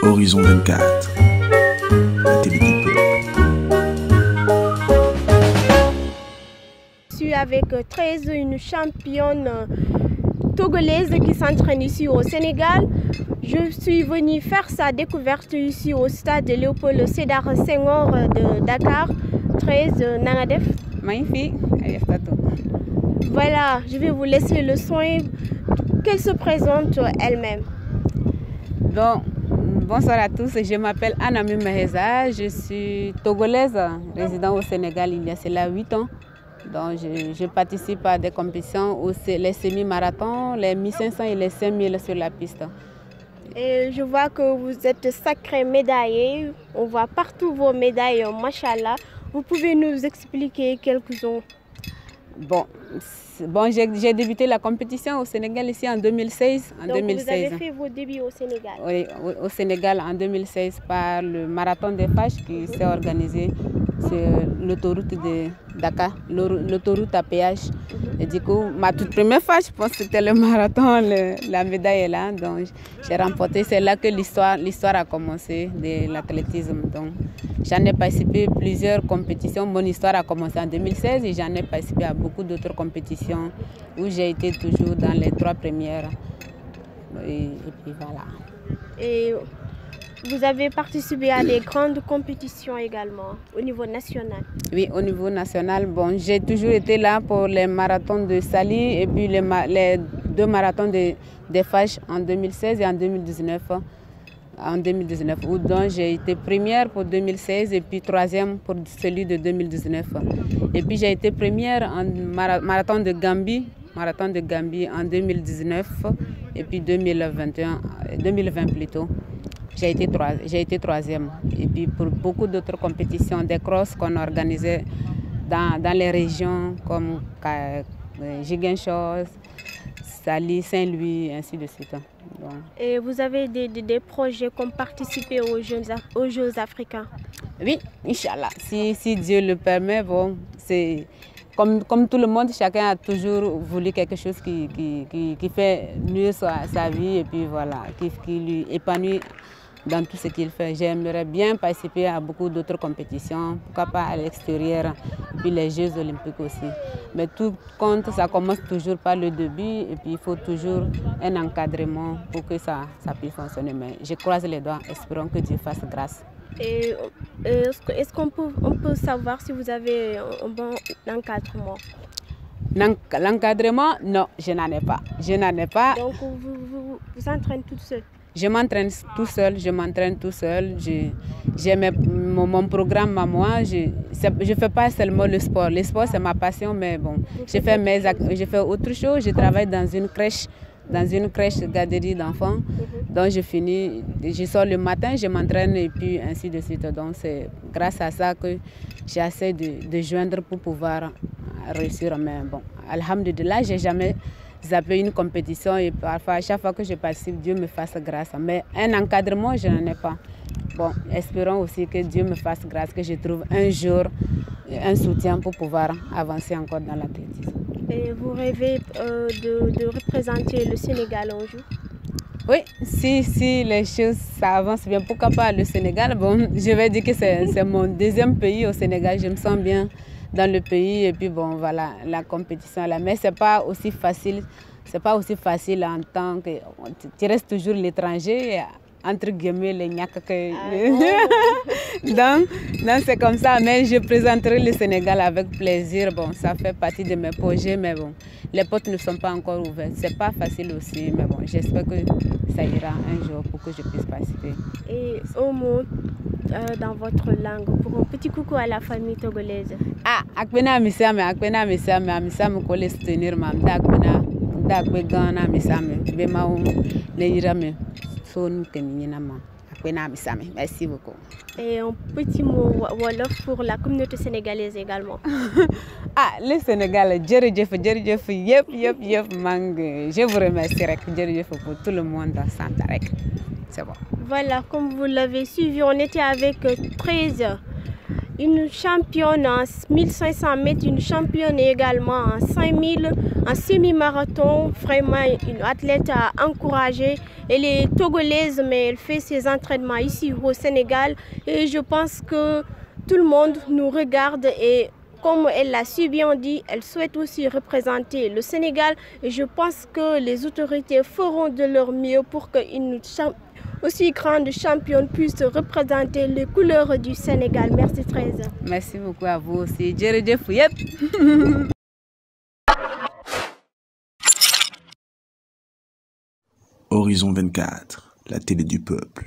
Horizon 24, la télé du peuple. Je suis avec 13, une championne togolaise qui s'entraîne ici au Sénégal. Je suis venue faire sa découverte ici au stade Léopold Sédar Senghor de Dakar. 13, Nangadef. Magnifique. Voilà, je vais vous laisser le soin qu'elle se présente elle-même. Donc, bonsoir à tous, je m'appelle Anami Maheza, je suis togolaise, résident au Sénégal il y a cela 8 ans. Donc, je participe à des compétitions, les semi-marathons, les 1500 et les 5000 sur la piste. Et je vois que vous êtes sacré médaillé, on voit partout vos médailles, machallah. Vous pouvez nous expliquer quelques-uns? Bon, j'ai débuté la compétition au Sénégal ici en 2016. Donc vous avez fait vos débuts au Sénégal? Oui, au Sénégal en 2016 par le marathon des Fâches qui s'est organisé sur l'autoroute de Dakar, l'autoroute à péage. Et du coup, ma toute première fois, je pense que c'était le marathon, la médaille est là. Donc j'ai remporté, c'est là que l'histoire a commencé de l'athlétisme. Donc j'en ai participé à plusieurs compétitions. Mon histoire a commencé en 2016 et j'en ai participé à beaucoup d'autres compétitions où j'ai été toujours dans les 3 premières. Et puis voilà. Et vous avez participé à des grandes compétitions également au niveau national? Oui, au niveau national. Bon, j'ai toujours été là pour les marathons de Sali et puis les 2 marathons des Fâches en 2016 et en 2019. Où donc j'ai été première pour 2016 et puis 3e pour celui de 2019. Et puis j'ai été première en marathon de Gambie en 2019 et puis 2020 plutôt. J'ai été 3e. Et puis pour beaucoup d'autres compétitions, des crosses qu'on organisait dans les régions comme Ziguinchor, Sali, Saint-Louis, ainsi de suite. Donc. Et vous avez des projets comme participer aux Jeux africains? Oui, Inch'Allah. Si Dieu le permet, bon, c'est comme tout le monde, chacun a toujours voulu quelque chose qui fait mieux sa vie et puis voilà, qui lui épanouit dans tout ce qu'il fait. J'aimerais bien participer à beaucoup d'autres compétitions, pourquoi pas à l'extérieur, puis les Jeux olympiques aussi. Mais tout compte, ça commence toujours par le début et puis il faut toujours un encadrement pour que ça puisse fonctionner. Mais je croise les doigts, espérons que Dieu fasse grâce. Et est-ce qu'on peut savoir si vous avez un bon encadrement? L'encadrement, non, je n'en ai pas. Donc vous entraînez toute seule? Je m'entraîne tout seul, j'ai mon programme à moi. Je ne fais pas seulement le sport. Le sport, c'est ma passion, mais bon, je fais autre chose. Je travaille dans une crèche garderie d'enfants. Donc je sors le matin, je m'entraîne et puis ainsi de suite. Donc c'est grâce à ça que j'essaie de joindre pour pouvoir réussir. Mais bon, alhamdulillah, j'ai jamais zappé une compétition et parfois à chaque fois que je participe, Dieu me fasse grâce. Mais un encadrement, je n'en ai pas. Bon, espérons aussi que Dieu me fasse grâce, que je trouve un jour un soutien pour pouvoir avancer encore dans l'athlétisme. Et vous rêvez de représenter le Sénégal un jour? Oui, si les choses ça avance bien, pourquoi pas le Sénégal? Bon, je vais dire que c'est mon 2e pays au Sénégal, je me sens bien dans le pays et puis bon voilà, la compétition là. Mais c'est pas aussi facile en tant que tu restes toujours l'étranger, entre guillemets les gnaques donc c'est comme ça, mais je présenterai le Sénégal avec plaisir. Bon, ça fait partie de mes projets, mais bon, les portes ne sont pas encore ouvertes, c'est pas facile aussi, mais bon, j'espère que ça ira un jour pour que je puisse participer. Et un mot dans votre langue pour un petit coucou à la famille togolaise? Akpena misame kole soutenir mam dakbe gana misame bema le irame son keminama akpena misame. Merci beaucoup. Et un petit mot wolof pour la communauté sénégalaise également? Le Sénégal, jërëjëf yep mang. Je vous remercie pour tout le monde dans Santarek. C'est bon. Voilà, comme vous l'avez suivi, on était avec 13, une championne en 1500 mètres, une championne également en 5000, en semi-marathon. Vraiment une athlète à encourager. Elle est togolaise, mais elle fait ses entraînements ici au Sénégal. Et je pense que tout le monde nous regarde et comme elle l'a si bien dit, elle souhaite aussi représenter le Sénégal. Et je pense que les autorités feront de leur mieux pour qu'une aussi grande championne puisse représenter les couleurs du Sénégal. Merci très. Merci beaucoup à vous aussi. Horizon 24, la télé du peuple.